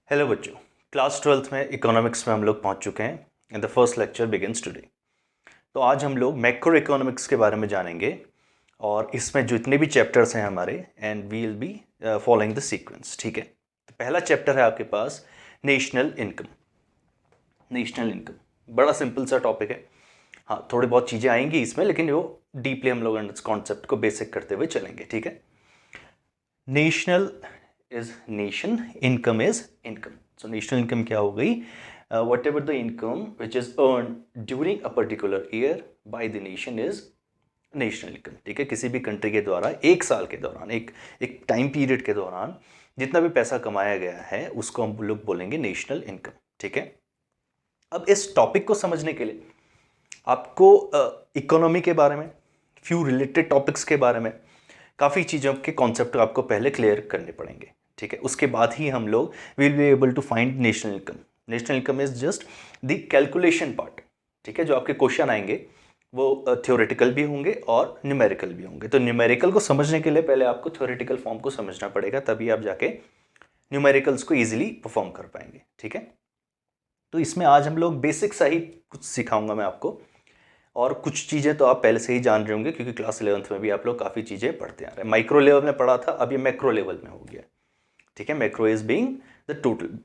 Hello बच्चों, class 12th में economics में हम लोग पहुंच चुके हैं and the first lecture begins today. तो आज हम लोग मैक्रो इकोनॉमिक्स के बारे में जानेंगे और इसमें जितने भी चैप्टर्स हैं हमारे and we will be following the sequence. ठीक है, तो पहला चैप्टर है आपके पास नेशनल इनकम। नेशनल इनकम बड़ा सिंपल सा टॉपिक है। हाँ, थोड़ी बहुत चीज़ें आएंगी इसमें, लेकिन वो डीपली हम लोग कॉन्सेप्ट को बेसिक करते हुए चलेंगे। ठीक है, national is nation, income is income. So national income क्या हो गई? What ever the income which is earn during a particular year by the nation is national income. ठीक है, किसी भी कंट्री के द्वारा एक साल के दौरान, एक टाइम पीरियड के दौरान जितना भी पैसा कमाया गया है उसको हम लोग बोलेंगे नेशनल इनकम। ठीक है, अब इस टॉपिक को समझने के लिए आपको इकोनॉमी के बारे में, फ्यू रिलेटेड टॉपिक्स के बारे में, काफ़ी चीज़ों के कॉन्सेप्ट आपको पहले क्लियर करने पड़ेंगे। ठीक है, उसके बाद ही हम लोग will be able to find national income. National income is just the calculation part. ठीक है, जो आपके क्वेश्चन आएंगे वो थ्योरेटिकल भी होंगे और न्यूमेरिकल भी होंगे। तो न्यूमेरिकल को समझने के लिए पहले आपको थ्योरेटिकल फॉर्म को समझना पड़ेगा, तभी आप जाके न्यूमेरिकल्स को ईजिली परफॉर्म कर पाएंगे। ठीक है, तो इसमें आज हम लोग बेसिक सा ही कुछ सिखाऊंगा मैं आपको, और कुछ चीज़ें तो आप पहले से ही जान रहे होंगे क्योंकि क्लास 11th में भी आप लोग काफ़ी चीज़ें पढ़ते आ रहे हैं। माइक्रो लेवल में पढ़ा था, अब ये मैक्रो लेवल में हो गया। ठीक है, macro is being the total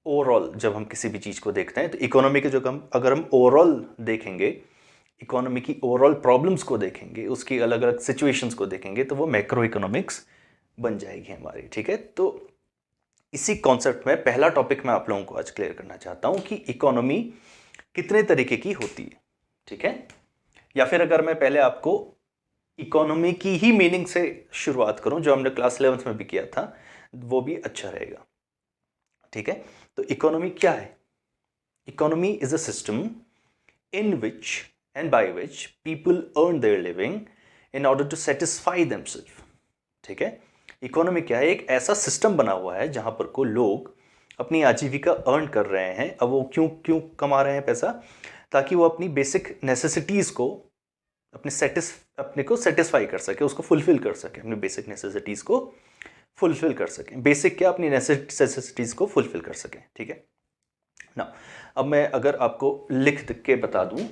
overall. जब हम किसी भी चीज़ को देखते हैं तो इकोनॉमी के जो अगर हम ओवरऑल देखेंगे, इकोनॉमी की ओवरऑल प्रॉब्लम्स को देखेंगे, उसकी अलग अलग सिचुएशंस को देखेंगे, तो वो मैक्रो इकोनॉमिक्स बन जाएगी हमारी। ठीक है, तो इसी कॉन्सेप्ट में पहला टॉपिक मैं आप लोगों को आज क्लियर करना चाहता हूँ कि इकोनॉमी कितने तरीके की होती है। ठीक है, या फिर अगर मैं पहले आपको इकोनॉमी की ही मीनिंग से शुरुआत करूं, जो हमने क्लास 11th में भी किया था, वो भी अच्छा रहेगा। ठीक है, तो इकोनॉमी क्या है? Economy is a system in which and by which people earn their living in order to satisfy themself. ठीक है, इकोनॉमी क्या है? एक ऐसा सिस्टम बना हुआ है जहां पर को लोग अपनी आजीविका अर्न कर रहे हैं। अब वो क्यों क्यों कमा रहे हैं पैसा? ताकि वो अपनी बेसिक नेसेसिटीज़ को अपने को सेटिस्फाई कर सके, उसको फुलफिल कर सके, अपनी बेसिक नेसेसिटीज़ को फुलफिल कर सकें। बेसिक क्या? अपनी नेसेसिटीज़ को फुलफिल कर सकें। ठीक है ना। अब मैं अगर आपको लिख के बता दूं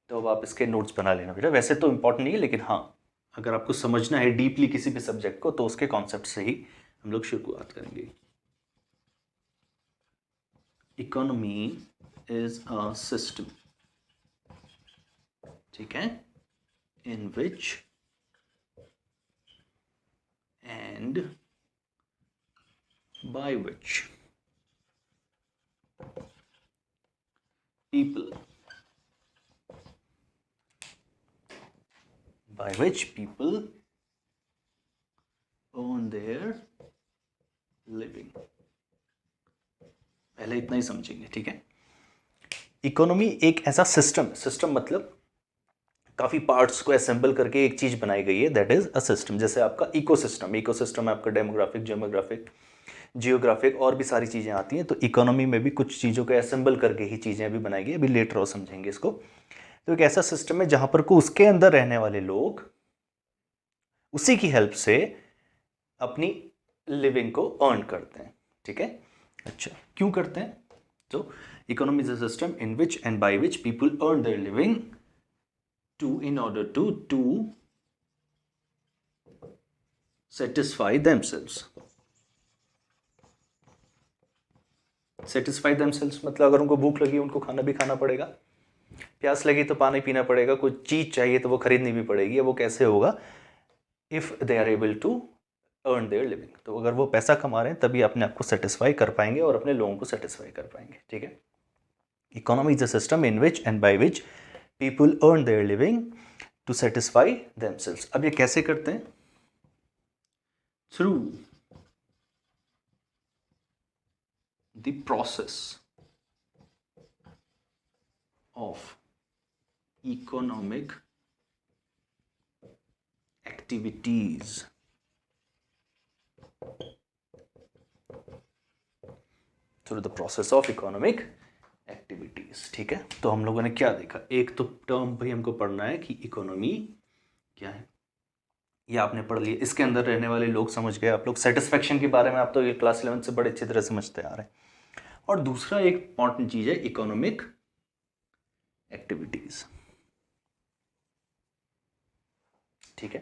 तो अब आप इसके नोट्स बना लेना बेटा। वैसे तो इंपॉर्टेंट नहीं है, लेकिन हाँ, अगर आपको समझना है डीपली किसी भी सब्जेक्ट को तो उसके कॉन्सेप्ट से ही हम लोग शुरुआत करेंगे। इकोनॉमी इज अ सिस्टम, ठीक है, in which and by which people earn their living। पहले इतना ही समझेंगे। ठीक है, इकोनॉमी एक ऐसा सिस्टम मतलब काफ़ी पार्ट्स को असेंबल करके एक चीज़ बनाई गई है, दैट इज अ सिस्टम। जैसे आपका इकोसिस्टम है आपका डेमोग्राफिक, डेमोग्राफिक, जियोग्राफिक और भी सारी चीज़ें आती हैं। तो इकोनॉमी में भी कुछ चीज़ों को असेंबल करके ही चीज़ें अभी बनाई गई, अभी लेटर और समझेंगे इसको। तो एक ऐसा सिस्टम है जहां पर को उसके अंदर रहने वाले लोग उसी की हेल्प से अपनी लिविंग को अर्न करते हैं। ठीक है, अच्छा, क्यों करते हैं? तो economy is a system in which and by which people earn their living in order to satisfy themselves। Satisfy themselves मतलब अगर उनको भूख लगी उनको खाना भी खाना पड़ेगा, प्यास लगी तो पानी पीना पड़ेगा, कोई चीज़ चाहिए तो वो खरीदनी भी पड़ेगी। वो कैसे होगा? If they are able to earn their living. तो अगर वो पैसा कमा रहे हैं तभी अपने आप को सेटिस्फाई कर पाएंगे और अपने लोगों को सेटिस्फाई कर पाएंगे। ठीक है, economy is a system in which and by which people earn their living to satisfy themselves. अब ये कैसे करते हैं? Through the process of economic activities. Through the process of economic activities. ठीक है, तो हम लोगों ने क्या देखा? एक तो टर्म भाई हमको पढ़ना है कि इकोनॉमी क्या है, ये आपने पढ़ लिया। इसके अंदर रहने वाले लोग समझ गए आप लोग। सेटिस्फेक्शन के बारे में आप तो ये क्लास 11 से बड़े अच्छी तरह समझते आ रहे हैं। और दूसरा एक इंपॉर्टेंट चीज है इकोनॉमिक एक्टिविटीज। ठीक है,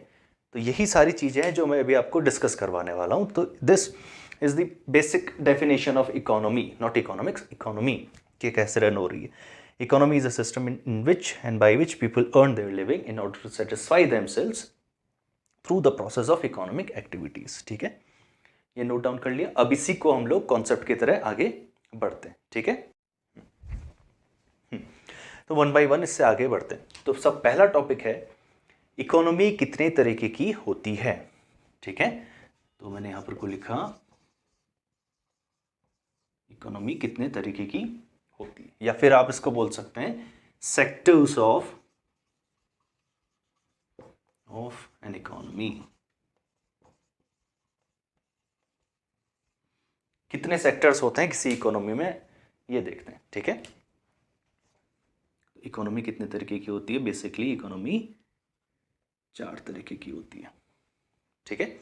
तो यही सारी चीजें हैं जो मैं अभी आपको डिस्कस करवाने वाला हूं। तो this is the basic definition of economy, not economics, economy कि कैसे रन हो रही है। Economy is a system in which and by which people earn their living in order to satisfy themselves through the process of economic activities. ठीक है, ये note down कर लिया। अब इसी को हम लोग कॉन्सेप्ट की तरह आगे बढ़ते हैं। ठीक है, तो वन बाय वन इससे आगे बढ़ते हैं। तो सब पहला टॉपिक है इकोनॉमी कितने तरीके की होती है। ठीक है, तो मैंने यहां पर को लिखा इकोनॉमी कितने तरीके की होती है, या फिर आप इसको बोल सकते हैं सेक्टर्स ऑफ एन इकोनॉमी। कितने सेक्टर्स होते हैं किसी इकोनॉमी में, ये देखते हैं। ठीक है, इकोनॉमी कितने तरीके की होती है। बेसिकली इकोनॉमी 4 तरीके की होती है। ठीक है,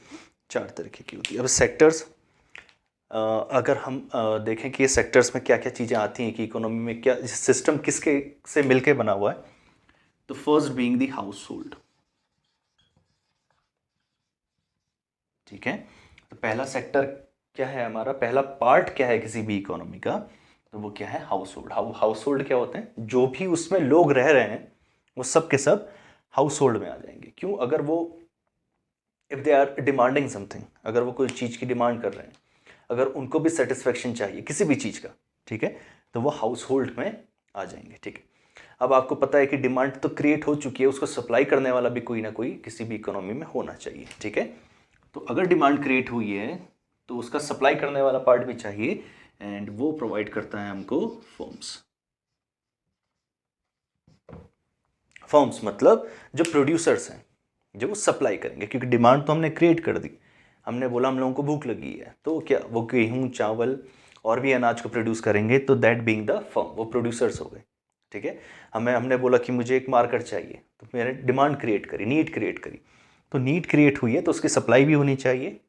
4 तरीके की होती है। अब सेक्टर्स अगर हम देखें कि ये सेक्टर्स में क्या क्या चीज़ें आती हैं कि इकोनॉमी में क्या सिस्टम किसके से मिलके बना हुआ है, तो first being the house hold. ठीक है, तो पहला सेक्टर क्या है हमारा, पहला पार्ट क्या है किसी भी इकोनॉमी का, तो वो क्या है, हाउस होल्ड। हाउस होल्ड क्या होते हैं, जो भी उसमें लोग रह रहे हैं वो सब के सब हाउस होल्ड में आ जाएंगे। क्यों, अगर वो if they are demanding something, अगर वो कोई चीज़ की डिमांड कर रहे हैं, अगर उनको भी सेटिस्फेक्शन चाहिए किसी भी चीज़ का, ठीक है, तो वो हाउस होल्ड में आ जाएंगे। ठीक है, अब आपको पता है कि डिमांड तो क्रिएट हो चुकी है, उसको सप्लाई करने वाला भी कोई ना कोई किसी भी इकोनॉमी में होना चाहिए। ठीक है, तो अगर डिमांड क्रिएट हुई है तो उसका सप्लाई करने वाला पार्ट भी चाहिए, एंड वो प्रोवाइड करता है हमको फर्म्स। फर्म्स मतलब जो प्रोड्यूसर्स हैं, जो सप्लाई करेंगे, क्योंकि डिमांड तो हमने क्रिएट कर दी। हमने बोला हम लोगों को भूख लगी है, तो क्या वो गेहूँ चावल और भी अनाज को प्रोड्यूस करेंगे, तो दैट बीइंग द फर्म, वो प्रोड्यूसर्स हो गए। ठीक है, हमने बोला कि मुझे एक मार्केट चाहिए, तो मैंने डिमांड क्रिएट करी, नीड क्रिएट करी, तो नीड क्रिएट हुई है तो उसकी सप्लाई भी होनी चाहिए,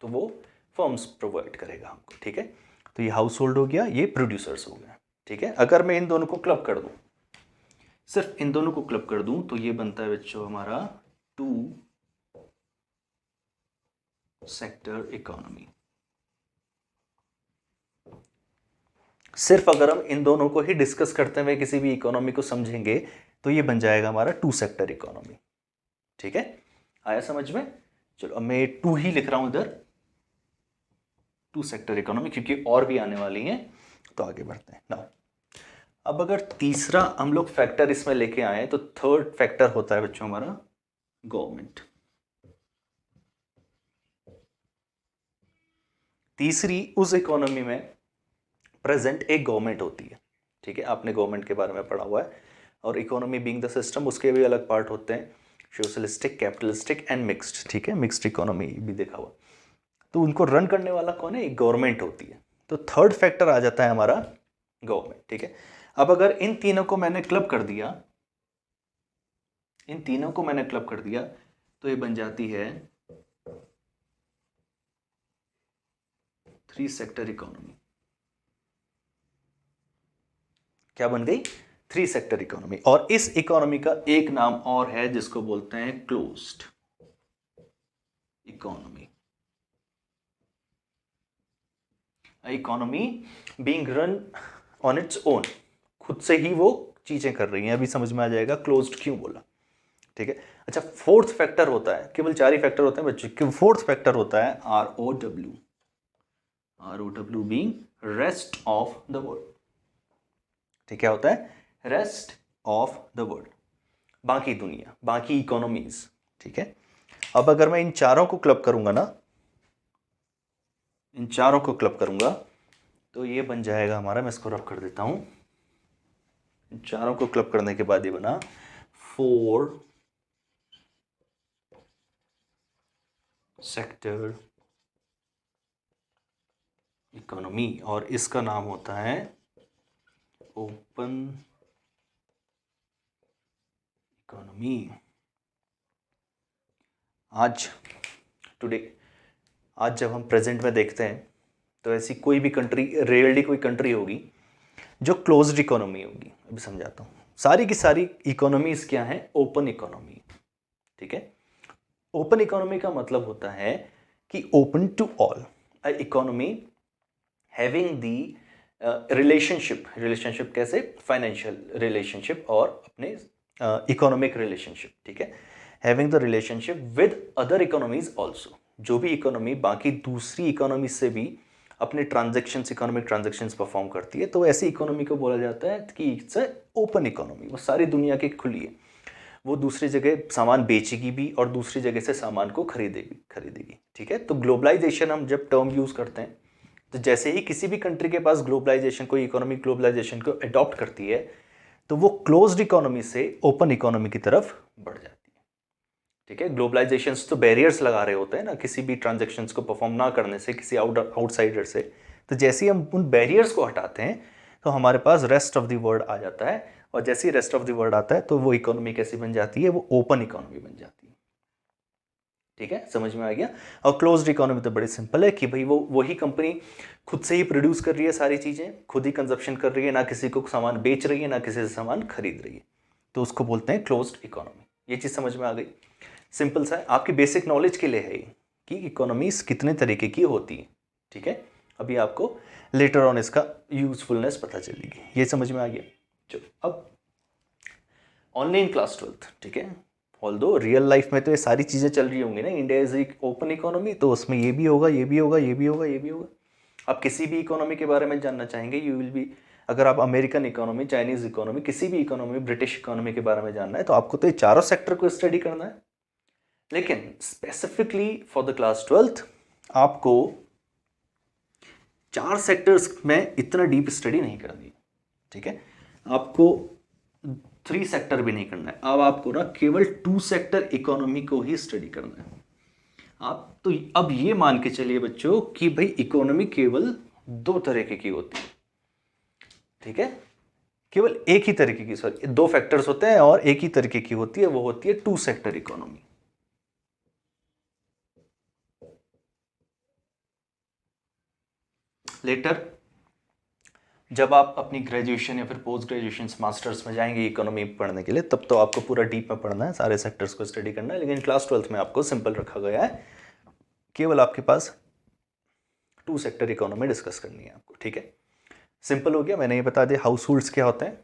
तो वो फर्म्स प्रोवाइड करेगा हमको। ठीक है, तो ये हाउस होल्ड हो गया, ये प्रोड्यूसर्स हो गया। ठीक है, अगर मैं इन दोनों को क्लब कर दूं, सिर्फ इन दोनों को क्लब कर दूं, तो ये बनता है बच्चों हमारा 2 सेक्टर इकोनॉमी। सिर्फ अगर हम इन दोनों को ही डिस्कस करते हुए किसी भी इकोनॉमी को समझेंगे तो ये बन जाएगा हमारा 2 सेक्टर इकोनॉमी। ठीक है, आया समझ में। चलो अब मैं 2 ही लिख रहा हूं इधर, 2 सेक्टर इकोनॉमी, क्योंकि और भी आने वाली हैं। तो आगे बढ़ते हैं ना। अब अगर तीसरा हम लोग फैक्टर इसमें लेके आए, तो थर्ड फैक्टर होता है बच्चों हमारा गवर्नमेंट। तीसरी उस इकोनॉमी में प्रेजेंट एक गवर्नमेंट होती है। ठीक है, आपने गवर्नमेंट के बारे में पढ़ा हुआ है। और इकोनॉमी बीइंग द सिस्टम, उसके भी अलग पार्ट होते हैं, सोशलिस्टिक, कैपिटलिस्टिक एंड मिक्स्ड। ठीक है, मिक्स्ड इकोनॉमी भी देखा हुआ। तो उनको रन करने वाला कौन है, एक गवर्नमेंट होती है। तो थर्ड फैक्टर आ जाता है हमारा गवर्नमेंट। ठीक है, अब अगर इन तीनों को मैंने क्लब कर दिया, इन तीनों को मैंने क्लब कर दिया, तो ये बन जाती है 3 सेक्टर इकोनॉमी। क्या बन गई, 3 सेक्टर इकोनॉमी। और इस इकोनॉमी का एक नाम और है जिसको बोलते हैं closed economy. Economy being run on its own, खुद से ही वो चीजें कर रही हैं। अभी समझ में आ जाएगा क्लोज्ड क्यों बोला। ठीक है, अच्छा, फोर्थ फैक्टर होता है, केवल 4 ही फैक्टर होते हैं बच्चों, फोर्थ फैक्टर होता है ROW। ROW being rest of the world. ठीक, क्या होता है, रेस्ट ऑफ द वर्ल्ड, बाकी दुनिया, बाकी इकोनॉमीज। ठीक है, अब अगर मैं इन चारों को क्लब करूंगा ना, इन चारों को क्लब करूंगा, तो ये बन जाएगा हमारा, मैं इसको रफ कर देता हूं, इन चारों को क्लब करने के बाद ये बना 4 सेक्टर इकोनॉमी, और इसका नाम होता है ओपन इकोनॉमी। आज टुडे, आज जब हम प्रेजेंट में देखते हैं तो ऐसी कोई भी कंट्री, रेयरली कोई कंट्री होगी जो क्लोज्ड इकोनॉमी होगी। अभी समझाता हूँ। सारी की सारी इकोनॉमीज क्या है? Open economy. ठीक है, ओपन इकोनॉमी का मतलब होता है कि open to all, a economy having the relationship कैसे? फाइनेंशियल रिलेशनशिप और अपने इकोनॉमिक रिलेशनशिप। ठीक है, having the relationship with other economies also, जो भी इकोनॉमी बाकी दूसरी इकोनॉमी से भी अपने इकोनॉमिक ट्रांजेक्शन्स परफॉर्म करती है, तो ऐसी इकोनॉमी को बोला जाता है कि इट्स ओपन इकोनॉमी। वो सारी दुनिया की खुली है, वो दूसरी जगह सामान बेचेगी भी और दूसरी जगह से सामान को खरीदेगी। ठीक है, तो ग्लोबलाइजेशन हम जब टर्म यूज़ करते हैं, तो जैसे ही किसी भी कंट्री के पास ग्लोबलाइजेशन, कोई इकोनॉमिक ग्लोबलाइजेशन को अडॉप्ट करती है, तो वो क्लोज्ड इकोनॉमी से ओपन इकोनॉमी की तरफ बढ़ जाती है। ठीक है, ग्लोबलाइजेशन तो बैरियर्स लगा रहे होते हैं ना, किसी भी ट्रांजेक्शन्स को परफॉर्म ना करने से किसी आउटसाइडर से। तो जैसे ही हम उन बैरियर्स को हटाते हैं तो हमारे पास रेस्ट ऑफ द वर्ल्ड आ जाता है, और जैसे ही रेस्ट ऑफ द वर्ल्ड आता है तो वो इकोनॉमी कैसी बन जाती है? वो ओपन इकोनॉमी बन जाती है। ठीक है, समझ में आ गया? और क्लोज्ड इकोनॉमी तो बड़ी सिंपल है कि भाई वो वही कंपनी खुद से ही प्रोड्यूस कर रही है, सारी चीज़ें खुद ही कंजप्शन कर रही है, ना किसी को सामान बेच रही है, ना किसी से सामान खरीद रही है, तो उसको बोलते हैं क्लोज्ड इकोनॉमी। ये चीज़ समझ में आ गई? सिंपल सा है, आपकी बेसिक नॉलेज के लिए है ये कि इकोनॉमीज कितने तरीके की होती है। ठीक है, अभी आपको लेटर ऑन इसका यूजफुलनेस पता चलेगी। ये समझ में आ गया? चलो, अब ओनली इन क्लास 12th। ठीक है, ऑल्दो रियल लाइफ में तो ये सारी चीज़ें चल रही होंगी ना, इंडिया इज एक ओपन इकोनॉमी, तो उसमें ये भी होगा, ये भी होगा, ये भी होगा, ये भी होगा। आप किसी भी इकोनॉमी के बारे में जानना चाहेंगे, यू विल बी, अगर आप अमेरिकन इकोनॉमी, चाइनीज़ इकोनॉमी, किसी भी इकोनॉमी, ब्रिटिश इकोनॉमी के बारे में जानना है, तो आपको तो ये चारों सेक्टर को स्टडी करना है। लेकिन specifically for the class 12th आपको 4 सेक्टर्स में इतना डीप स्टडी नहीं करनी है। ठीक है, आपको 3 सेक्टर भी नहीं करना है। अब आपको ना केवल 2 सेक्टर इकोनॉमी को ही स्टडी करना है। आप तो अब ये मान के चलिए बच्चों कि भाई इकोनॉमी केवल 2 तरीके की होती है। ठीक है, केवल एक ही तरीके की, सॉरी 2 फैक्टर्स होते हैं और एक ही तरीके की होती है, वो होती है 2 सेक्टर इकोनॉमी। लेटर जब आप अपनी ग्रेजुएशन या फिर पोस्ट ग्रेजुएशन मास्टर्स में जाएंगे इकोनॉमी पढ़ने के लिए, तब तो आपको पूरा डीप में पढ़ना है, सारे सेक्टर्स को स्टडी करना है। लेकिन क्लास 12th में आपको सिंपल रखा गया है, केवल आपके पास 2 सेक्टर इकोनॉमी डिस्कस करनी है आपको। ठीक है, सिंपल हो गया। मैंने ये बता दिया हाउस होल्ड्स क्या होते हैं,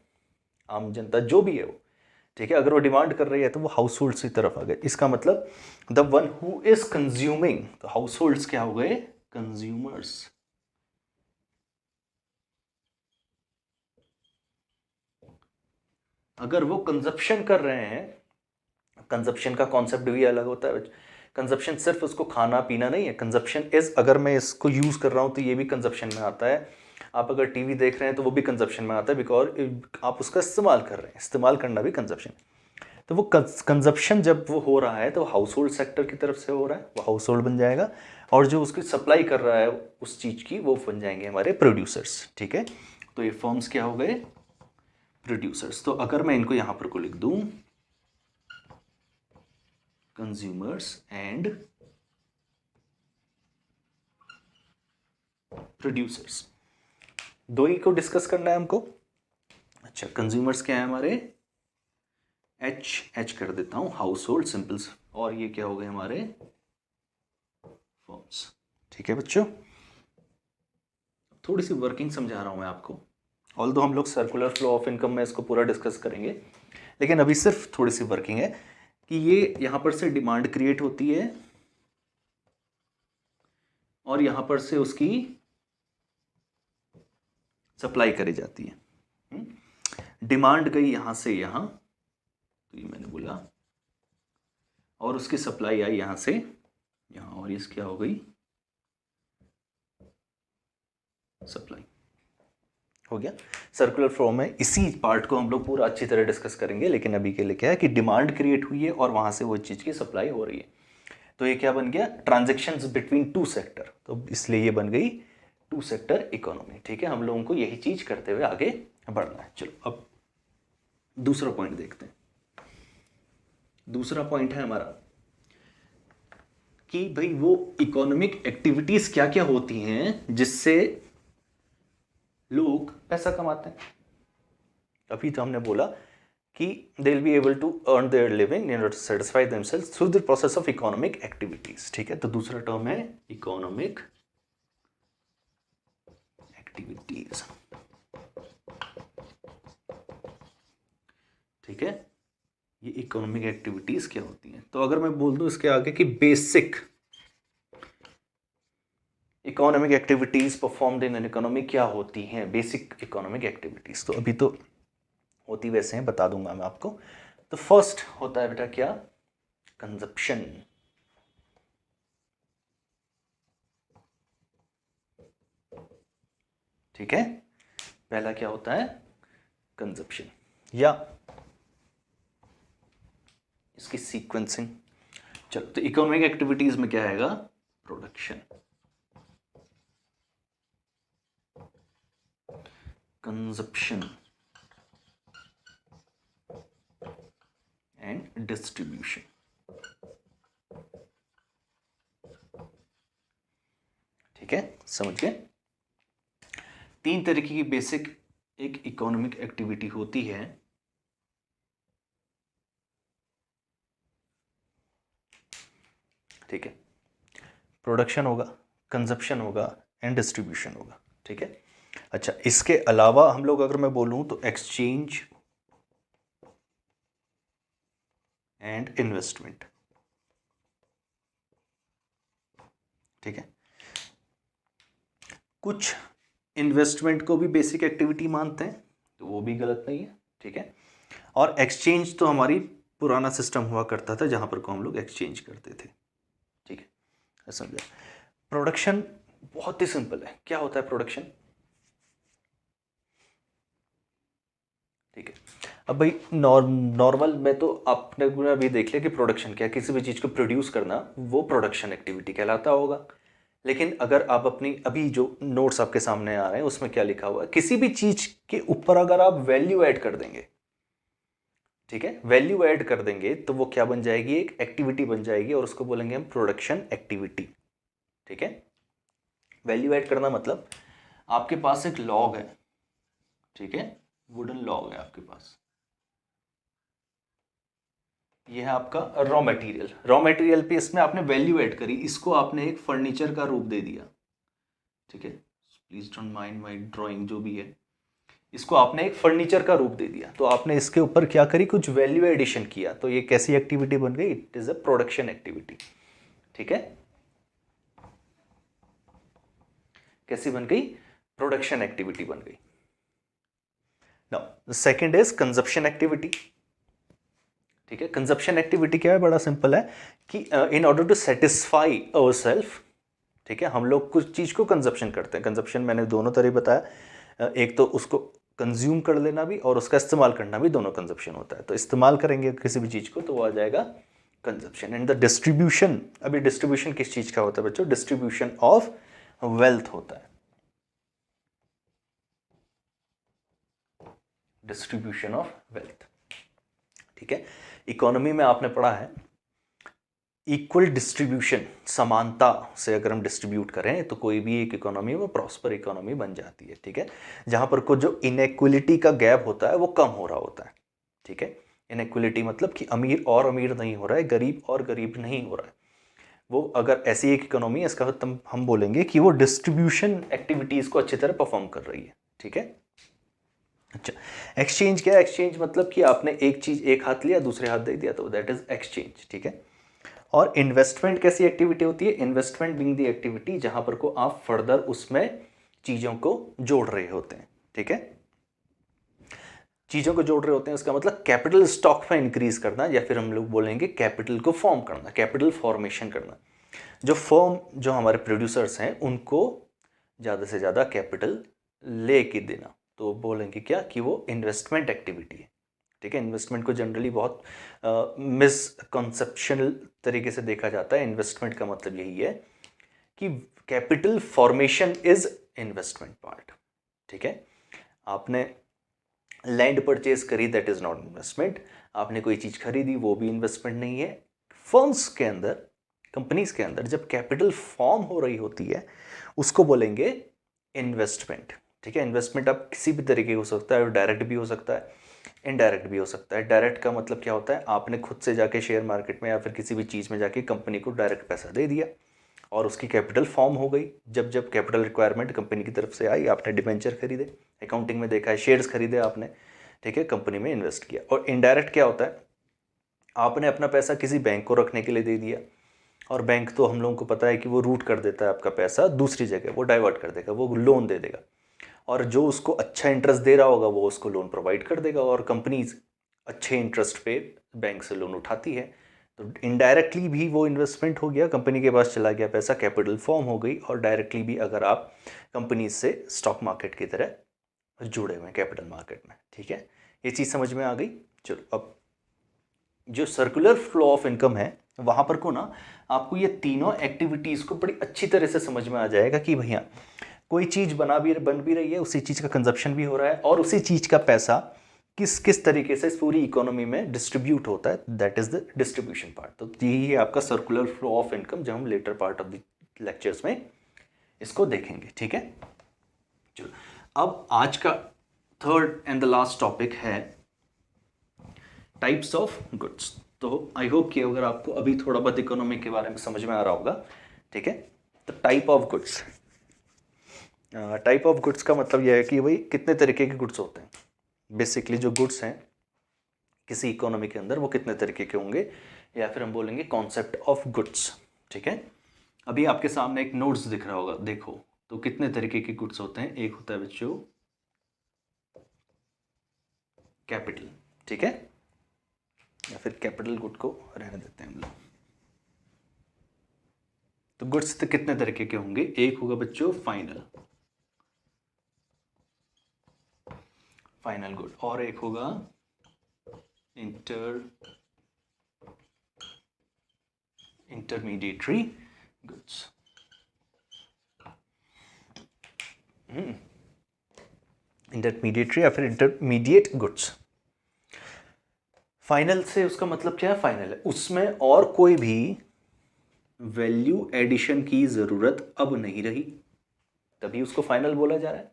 आम जनता जो भी है वो। ठीक है, अगर वो डिमांड कर रही है तो वो हाउस होल्ड्स की तरफ आ गए। इसका मतलब the one who is consuming, तो हाउस होल्ड्स क्या हो गए? कंज्यूमर्स। अगर वो कंजप्शन कर रहे हैं, कंजप्शन का कॉन्सेप्ट भी अलग होता है। कंजप्शन सिर्फ उसको खाना पीना नहीं है, कंजप्शन इज, अगर मैं इसको यूज कर रहा हूं तो ये भी कंजप्शन में आता है। आप अगर टीवी देख रहे हैं तो वो भी कंजप्शन में आता है, बिकॉज आप उसका इस्तेमाल कर रहे हैं, इस्तेमाल करना भी कंजप्शन। तो वो कंजप्शन जब वो हो रहा है तो हाउस होल्ड सेक्टर की तरफ से हो रहा है, वो हाउस होल्ड बन जाएगा, और जो उसकी सप्लाई कर रहा है उस चीज़ की, वो बन जाएंगे हमारे प्रोड्यूसर्स। ठीक है, तो ये फर्म्स क्या हो गए? प्रोड्यूसर्स। तो अगर मैं इनको यहां पर को लिख दूं, कंज्यूमर्स एंड प्रोड्यूसर्स, दो ही को डिस्कस करना है हमको। अच्छा, कंज्यूमर्स क्या है हमारे? एच कर देता हूं, हाउस होल्ड सिंपल्स, और ये क्या हो गए हमारे? फर्म्स। ठीक है बच्चों, थोड़ी सी वर्किंग समझा रहा हूं मैं आपको। ऑल्दो हम लोग सर्कुलर फ्लो ऑफ इनकम में इसको पूरा डिस्कस करेंगे, लेकिन अभी सिर्फ थोड़ी सी वर्किंग है कि ये यहां पर से डिमांड क्रिएट होती है और यहां पर से उसकी सप्लाई करी जाती है। डिमांड गई यहां से यहां, तो ये मैंने बोला, और उसकी सप्लाई आई यहां से यहां, और इस क्या हो गई? सप्लाई। हो गया। सर्कुलर फ्लो में इसी पार्ट को हम लोग पूरा अच्छी तरह डिस्कस करेंगे, लेकिन अभी के लिए क्या है कि डिमांड क्रिएट हुई है और वहां से वो चीज़ की सप्लाई हो रही है, तो ये क्या बन गया? ट्रांजेक्शन्स बिटवीन 2 सेक्टर, तो इसलिए ये बन गई 2 सेक्टर इकोनॉमी। ठीक है, हम लोगों को यही चीज़ करते हुए आगे बढ़ना है। चलो अब दूसरा पॉइंट देखते हैं। दूसरा पॉइंट है हमारा कि भाई वो इकोनॉमिक एक्टिविटीज क्या क्या होती हैं जिससे लोग पैसा कमाते हैं। अभी तो हमने बोला कि they will be able to earn their living in order to satisfy themselves through the process of economic activities. ठीक है, तो दूसरा टर्म है इकोनॉमिक एक्टिविटीज। ठीक है, ये इकोनॉमिक एक्टिविटीज क्या होती हैं? तो अगर मैं बोल दूं इसके आगे कि basic economic activities performed in an economy क्या होती हैं, बेसिक इकोनॉमिक एक्टिविटीज, तो अभी तो होती वैसे हैं, बता दूंगा मैं आपको। तो फर्स्ट होता है बेटा क्या? कंजप्शन। ठीक है, पहला क्या होता है? कंजप्शन, या इसकी सीक्वेंसिंग। चलो, तो इकोनॉमिक एक्टिविटीज में क्या आएगा? Production, consumption and distribution. ठीक है, समझ गए? तीन तरीके की बेसिक एक इकोनॉमिक एक्टिविटी होती है। ठीक है, प्रोडक्शन होगा, कंजप्शन होगा एंड डिस्ट्रीब्यूशन होगा। ठीक है, अच्छा, इसके अलावा हम लोग अगर मैं बोलूं तो एक्सचेंज एंड इन्वेस्टमेंट। ठीक है, कुछ इन्वेस्टमेंट को भी बेसिक एक्टिविटी मानते हैं, तो वो भी गलत नहीं है। ठीक है, और एक्सचेंज तो हमारी पुराना सिस्टम हुआ करता था जहां पर को हम लोग एक्सचेंज करते थे। ठीक है, समझा? प्रोडक्शन बहुत ही सिंपल है। क्या होता है प्रोडक्शन? ठीक है, अब भाई नॉर्मल में तो आपने अभी देख लिया कि प्रोडक्शन क्या है, किसी भी चीज़ को प्रोड्यूस करना, वो प्रोडक्शन एक्टिविटी कहलाता होगा। लेकिन अगर आप अपनी अभी जो नोट्स आपके सामने आ रहे हैं उसमें क्या लिखा हुआ है, किसी भी चीज़ के ऊपर अगर आप वैल्यू ऐड कर देंगे, ठीक है, वैल्यू ऐड कर देंगे तो वो क्या बन जाएगी? एक एक्टिविटी बन जाएगी और उसको बोलेंगे हम प्रोडक्शन एक्टिविटी। ठीक है, वैल्यू ऐड करना मतलब आपके पास एक लॉग है, ठीक है, वुडन लॉग है आपके पास, ये है आपका रॉ मटेरियल। रॉ मटेरियल पे इसमें आपने वैल्यू ऐड करी, इसको आपने एक फर्नीचर का रूप दे दिया। ठीक है, please don't mind my drawing, जो भी है, इसको आपने एक फर्नीचर का रूप दे दिया, तो आपने इसके ऊपर क्या करी? कुछ वैल्यू एडिशन किया, तो ये कैसी एक्टिविटी बन गई? It is a production activity. ठीक है, कैसी बन गई? प्रोडक्शन एक्टिविटी बन गई। Now second is consumption activity. ठीक है, कंजप्शन एक्टिविटी क्या है? बड़ा सिंपल है कि in order to satisfy ourself, ठीक है, हम लोग कुछ चीज़ को कंजप्शन करते हैं। कंजप्शन मैंने दोनों तरह बताया, एक तो उसको कंज्यूम कर लेना भी और उसका इस्तेमाल करना भी, दोनों कंजप्शन होता है। तो इस्तेमाल करेंगे किसी भी चीज़ को तो वो आ जाएगा कंजप्शन। एंड द डिस्ट्रीब्यूशन, अभी डिस्ट्रीब्यूशन किस चीज़ का होता है बच्चों? डिस्ट्रीब्यूशन ऑफ वेल्थ होता है। Distribution of wealth. ठीक है, इकोनॉमी में आपने पढ़ा है इक्वल डिस्ट्रीब्यूशन, समानता से अगर हम डिस्ट्रीब्यूट करें तो कोई भी एक इकोनॉमी वो प्रॉस्पर इकोनॉमी बन जाती है। ठीक है, जहां पर को जो इनइक्वलिटी का गैप होता है वो कम हो रहा होता है। ठीक है, इनइक्वलिटी मतलब कि अमीर और अमीर नहीं हो रहा है, गरीब और गरीब नहीं हो रहा है। वो अगर ऐसी एक इकोनॉमी है, इसका मतलब हम बोलेंगे कि वो डिस्ट्रीब्यूशन एक्टिविटीज को अच्छी तरह परफॉर्म कर रही है। ठीक है, अच्छा, एक्सचेंज क्या है? एक्सचेंज मतलब कि आपने एक चीज एक हाथ लिया, दूसरे हाथ दे दिया, तो दैट इज एक्सचेंज। ठीक है, और इन्वेस्टमेंट कैसी एक्टिविटी होती है? इन्वेस्टमेंट बीइंग द एक्टिविटी जहां पर को आप फर्दर उसमें चीजों को जोड़ रहे होते हैं। ठीक है, चीजों को जोड़ रहे होते हैं, उसका मतलब कैपिटल स्टॉक में इंक्रीज करना, या फिर हम लोग बोलेंगे कैपिटल को फॉर्म करना, कैपिटल फॉर्मेशन करना। जो फर्म, जो हमारे प्रोड्यूसर्स हैं, उनको ज़्यादा से ज़्यादा कैपिटल ले के देना, तो बोलेंगे क्या कि वो इन्वेस्टमेंट एक्टिविटी है। ठीक है, इन्वेस्टमेंट को जनरली बहुत मिसकंसेप्शनल तरीके से देखा जाता है। इन्वेस्टमेंट का मतलब यही है कि capital formation is investment part. ठीक है, आपने लैंड परचेज करी, दैट इज नॉट इन्वेस्टमेंट। आपने कोई चीज़ खरीदी, वो भी इन्वेस्टमेंट नहीं है। फर्म्स के अंदर कंपनीज के अंदर जब कैपिटल फॉर्म हो रही होती है उसको बोलेंगे इन्वेस्टमेंट। ठीक है, इन्वेस्टमेंट आप किसी भी तरीके हो सकता है, डायरेक्ट भी हो सकता है, इनडायरेक्ट भी हो सकता है। डायरेक्ट का मतलब क्या होता है, आपने खुद से जाके शेयर मार्केट में या फिर किसी भी चीज़ में जाके कंपनी को डायरेक्ट पैसा दे दिया और उसकी कैपिटल फॉर्म हो गई। जब जब कैपिटल रिक्वायरमेंट कंपनी की तरफ से आई, आपने डिबेंचर खरीदे, अकाउंटिंग में देखा है शेयर्स खरीदे आपने, ठीक है, कंपनी में इन्वेस्ट किया। और इनडायरेक्ट क्या होता है, आपने अपना पैसा किसी बैंक को रखने के लिए दे दिया और बैंक तो हम लोगों को पता है कि वो रूट कर देता है आपका पैसा दूसरी जगह, वो डाइवर्ट कर देगा, वो लोन दे देगा और जो उसको अच्छा इंटरेस्ट दे रहा होगा वो उसको लोन प्रोवाइड कर देगा और कंपनीज अच्छे इंटरेस्ट पे बैंक से लोन उठाती है। तो इनडायरेक्टली भी वो इन्वेस्टमेंट हो गया, कंपनी के पास चला गया पैसा, कैपिटल फॉर्म हो गई। और डायरेक्टली भी अगर आप कंपनी से स्टॉक मार्केट की तरह जुड़े हुए हैं कैपिटल मार्केट में। ठीक है, ये चीज़ समझ में आ गई। चलो, अब जो सर्कुलर फ्लो ऑफ इनकम है वहाँ पर को ना आपको ये तीनों एक्टिविटीज़ को बड़ी अच्छी तरह से समझ में आ जाएगा कि भैया कोई चीज़ बन भी रही है, उसी चीज़ का कंजप्शन भी हो रहा है और उसी चीज़ का पैसा किस किस तरीके से इस पूरी इकोनॉमी में डिस्ट्रीब्यूट होता है, that is the distribution part. तो यही है आपका सर्कुलर फ्लो ऑफ इनकम, जब हम later part of the lectures में इसको देखेंगे। ठीक है, चलो अब आज का third and the last topic है टाइप्स ऑफ गुड्स। तो आई होप कि अगर आपको अभी थोड़ा बहुत इकोनॉमी के बारे में समझ में आ रहा होगा। ठीक है, तो type of goods, type of goods का मतलब यह है कि भाई कितने तरीके के गुड्स होते हैं। बेसिकली जो गुड्स हैं किसी इकोनॉमी के अंदर वो कितने तरीके के होंगे, या फिर हम बोलेंगे कॉन्सेप्ट ऑफ गुड्स। ठीक है, अभी आपके सामने एक नोट्स दिख रहा होगा, देखो तो कितने तरीके के गुड्स होते हैं। एक होता है बच्चों कैपिटल, ठीक है, या फिर कैपिटल गुड को रहने देते हैं हम लोग। तो गुड्स तो कितने तरीके के होंगे, एक होगा बच्चों फाइनल गुड और एक होगा इंटरमीडिएटरी गुड्स। इंटरमीडिएटरी या फिर इंटरमीडिएट गुड्स। फाइनल से उसका मतलब क्या है, फाइनल है, उसमें और कोई भी वैल्यू एडिशन की ज़रूरत अब नहीं रही, तभी उसको फाइनल बोला जा रहा है।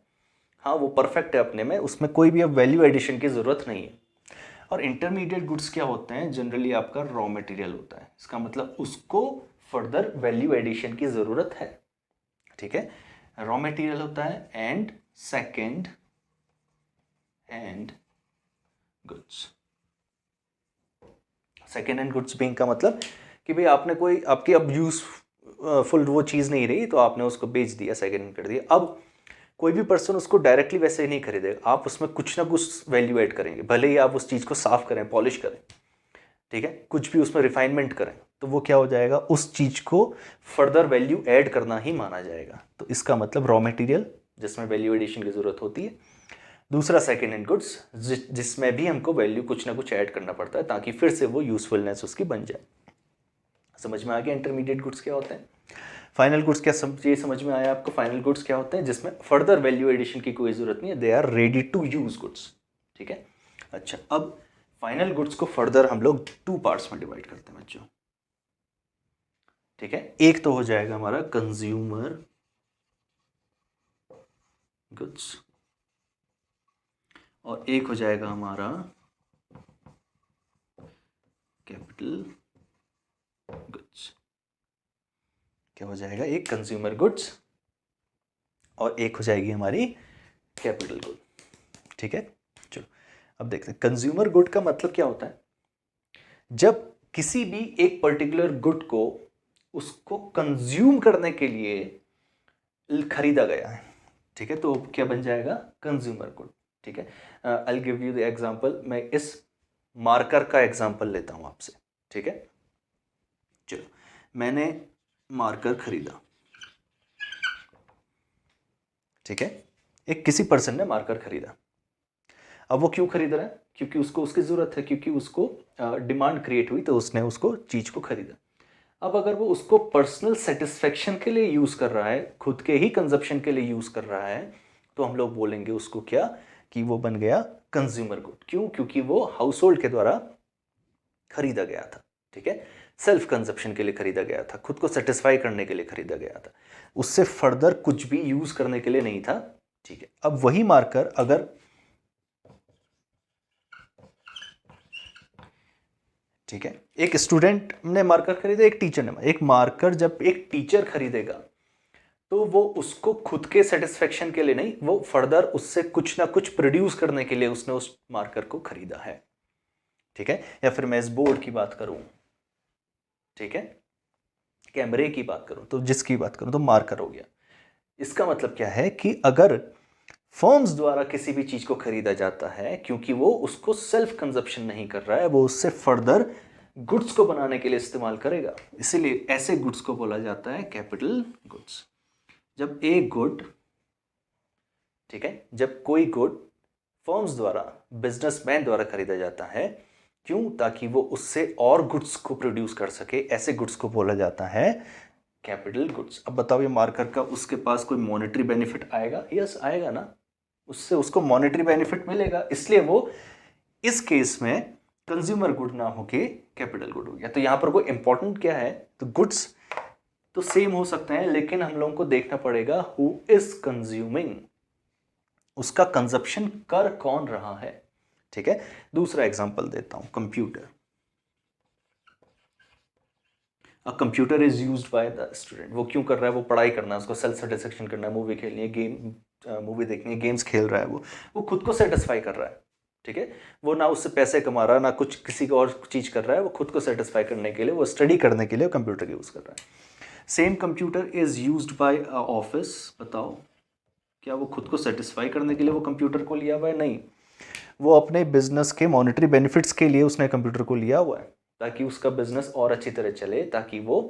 हाँ, वो परफेक्ट है अपने में, उसमें कोई भी अब वैल्यू एडिशन की ज़रूरत नहीं है। और इंटरमीडिएट गुड्स क्या होते हैं, जनरली आपका रॉ मटेरियल होता है, इसका मतलब उसको फर्दर वैल्यू एडिशन की ज़रूरत है। ठीक है, रॉ मटेरियल होता है and second hand goods. Second hand goods being का मतलब कि भाई आपने कोई आपकी अब यूजफुल वो चीज़ नहीं रही तो आपने उसको बेच दिया, सेकेंड हैंड कर दिया। अब कोई भी पर्सन उसको डायरेक्टली वैसे ही नहीं खरीदेगा, आप उसमें कुछ ना कुछ वैल्यू ऐड करेंगे, भले ही आप उस चीज़ को साफ करें, पॉलिश करें, ठीक है, कुछ भी उसमें रिफाइनमेंट करें, तो वो क्या हो जाएगा, उस चीज़ को फर्दर वैल्यू ऐड करना ही माना जाएगा। तो इसका मतलब रॉ मटेरियल जिसमें वैल्यू एडिशन की ज़रूरत होती है, दूसरा सेकेंड हैंड गुड्स जिसमें भी हमको वैल्यू कुछ ना कुछ ऐड करना पड़ता है ताकि फिर से वो यूजफुलनेस उसकी बन जाए। समझ में आ गया इंटरमीडिएट गुड्स क्या होते हैं। फाइनल गुड्स क्या ये समझ में आया आपको, फाइनल गुड्स क्या होते हैं जिसमें फर्दर वैल्यू एडिशन की कोई ज़रूरत नहीं है, they are ready to use goods. ठीक है, अच्छा, अब फाइनल गुड्स को फर्दर हम लोग 2 पार्ट्स में डिवाइड करते हैं बच्चों। ठीक है, एक तो हो जाएगा हमारा कंज्यूमर गुड्स और एक हो जाएगा हमारा कैपिटल गुड्स। क्या हो जाएगा, एक कंज्यूमर गुड्स और एक हो जाएगी हमारी कैपिटल गुड। ठीक है, चलो अब देखते हैं कंज्यूमर गुड का मतलब क्या होता है। जब किसी भी एक पर्टिकुलर गुड को उसको कंज्यूम करने के लिए खरीदा गया है, ठीक है, तो क्या बन जाएगा, कंज्यूमर गुड। ठीक है, I give you the example, मैं इस मार्कर का एग्जांपल लेता हूं आपसे। ठीक है, चलो मैंने मार्कर खरीदा, ठीक है, एक किसी पर्सन ने मार्कर खरीदा। अब वो क्यों खरीद रहा है, क्योंकि उसको उसकी ज़रूरत है, क्योंकि उसको डिमांड क्रिएट हुई तो उसने उसको चीज़ को खरीदा। अब अगर वो उसको पर्सनल सेटिस्फेक्शन के लिए यूज़ कर रहा है, खुद के ही कंजप्शन के लिए यूज़ कर रहा है, तो हम लोग बोलेंगे उसको क्या, कि वो बन गया कंज्यूमर गुड। क्यों, क्योंकि वो हाउस होल्ड के द्वारा खरीदा गया था। ठीक है, सेल्फ कंजप्शन के लिए खरीदा गया था, खुद को सेटिस्फाई करने के लिए खरीदा गया था, उससे फर्दर कुछ भी यूज करने के लिए नहीं था। ठीक है, अब वही मार्कर अगर, ठीक है, एक स्टूडेंट ने मार्कर खरीदा, एक टीचर ने, एक मार्कर जब एक टीचर खरीदेगा तो वो उसको खुद के सेटिस्फेक्शन के लिए नहीं, वो फर्दर उससे कुछ ना कुछ प्रोड्यूस करने के लिए उसने उस मार्कर को खरीदा है। ठीक है, या फिर मैं इस बोर्ड की बात करूं, ठीक है, कैमरे की बात करूं, तो जिसकी बात करूं तो मार्कर हो गया। इसका मतलब क्या है कि अगर फर्म्स द्वारा किसी भी चीज को खरीदा जाता है क्योंकि वो उसको सेल्फ कंजप्शन नहीं कर रहा है, वो उससे फर्दर गुड्स को बनाने के लिए इस्तेमाल करेगा, इसीलिए ऐसे गुड्स को बोला जाता है कैपिटल गुड्स। जब एक गुड, ठीक है, जब कोई गुड फर्म्स द्वारा, बिजनेसमैन द्वारा खरीदा जाता है, क्यों? ताकि वो उससे और गुड्स को प्रोड्यूस कर सके, ऐसे गुड्स को बोला जाता है कैपिटल गुड्स। अब बताओ ये मार्कर का उसके पास कोई मॉनेटरी बेनिफिट आएगा? यस आएगा ना, उससे उसको मॉनेटरी बेनिफिट मिलेगा, इसलिए वो इस केस में कंज्यूमर गुड ना होके कैपिटल गुड हो गया। तो यहां पर कोई इंपॉर्टेंट क्या है, तो गुड्स तो सेम हो सकते हैं, लेकिन हम लोगों को देखना पड़ेगा हु इज कंज्यूमिंग, उसका कंजप्शन कर कौन रहा है। ठीक है, दूसरा एग्जांपल देता हूं, computer. A computer is used by the student, वो क्यों कर रहा है? वो पढ़ाई करना है, उसको सेल्फ सेटिस्फेक्शन करना है, मूवी खेलनी है, मूवी देखनी है, गेम्स खेल रहा है, वो खुद को सेटिस्फाई कर रहा है। ठीक है, वो ना उससे पैसे कमा रहा है, ना कुछ किसी को और चीज कर रहा है, वो खुद को सेटिस्फाई करने के लिए, वो स्टडी करने के लिए कंप्यूटर यूज कर रहा है। Same computer is used by office, बताओ क्या वो खुद को सेटिस्फाई करने के लिए वो कंप्यूटर को लिया हुआ है? नहीं, वो अपने बिजनेस के मॉनेटरी बेनिफिट्स के लिए उसने कंप्यूटर को लिया हुआ है, ताकि उसका बिजनेस और अच्छी तरह चले, ताकि वो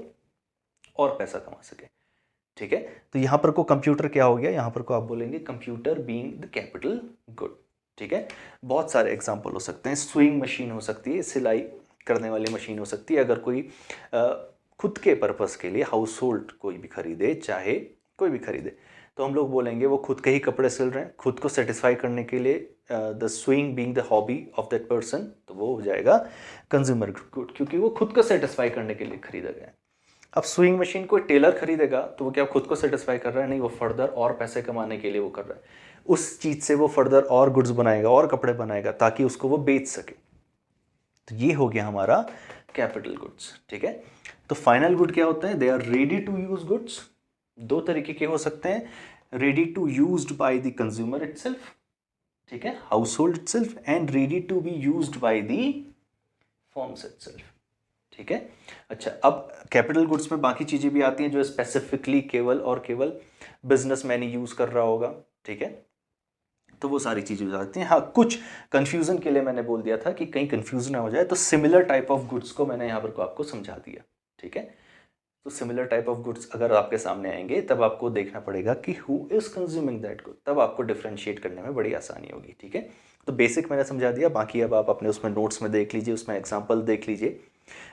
और पैसा कमा सके। ठीक है, तो यहां पर को कंप्यूटर क्या हो गया, यहां पर को आप बोलेंगे computer being the capital good. ठीक है, बहुत सारे एग्जांपल हो सकते हैं, स्विंग मशीन हो सकती है, सिलाई करने वाली मशीन हो सकती है। अगर कोई खुद के पर्पस के लिए हाउस होल्ड कोई भी खरीदे, चाहे कोई भी खरीदे, तो हम लोग बोलेंगे वो खुद के ही कपड़े सिल रहे हैं, खुद को सेटिस्फाई करने के लिए, the swing being the hobby of that person, तो वो हो जाएगा कंज्यूमर गुड, क्योंकि वो खुद को सेटिस्फाई करने के लिए खरीदा गया है। अब स्विंग मशीन कोई टेलर खरीदेगा तो वो क्या खुद को सेटिस्फाई कर रहा है? नहीं, वो फर्दर और पैसे कमाने के लिए वो कर रहा है, उस चीज से वो फर्दर और गुड्स बनाएगा और कपड़े बनाएगा ताकि उसको वो बेच सके। तो ये हो गया हमारा कैपिटल गुड्स। ठीक है, तो फाइनल गुड क्या होता है? They are ready to use goods. दो तरीके के हो सकते हैं, ready to used by the consumer itself, ठीक है, household itself, and ready to be used by the firms itself. ठीक है, अच्छा, अब कैपिटल गुड्स में बाकी चीजें भी आती हैं जो स्पेसिफिकली केवल और केवल बिजनेसमैन ही यूज कर रहा होगा। ठीक है, तो वो सारी चीजें हो जाती हैं। हाँ, कुछ कंफ्यूजन के लिए मैंने बोल दिया था कि कहीं कंफ्यूजन ना हो जाए, तो सिमिलर टाइप ऑफ गुड्स को मैंने यहाँ पर को आपको समझा दिया। ठीक है, तो सिमिलर टाइप ऑफ गुड्स अगर आपके सामने आएंगे तब आपको देखना पड़ेगा कि who is consuming that good, तब आपको डिफ्रेंशिएट करने में बड़ी आसानी होगी। ठीक है, तो बेसिक मैंने समझा दिया, बाकी अब आप अपने उसमें नोट्स में देख लीजिए, उसमें एग्जाम्पल देख लीजिए,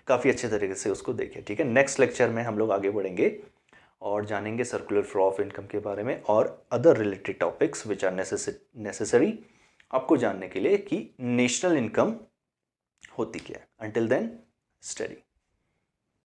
काफ़ी अच्छे तरीके से उसको देखिए। ठीक है, नेक्स्ट लेक्चर में हम लोग आगे बढ़ेंगे और जानेंगे सर्कुलर फ्लो ऑफ इनकम के बारे में और other related topics which are necessary आपको जानने के लिए कि नेशनल इनकम होती क्या है। Until then study.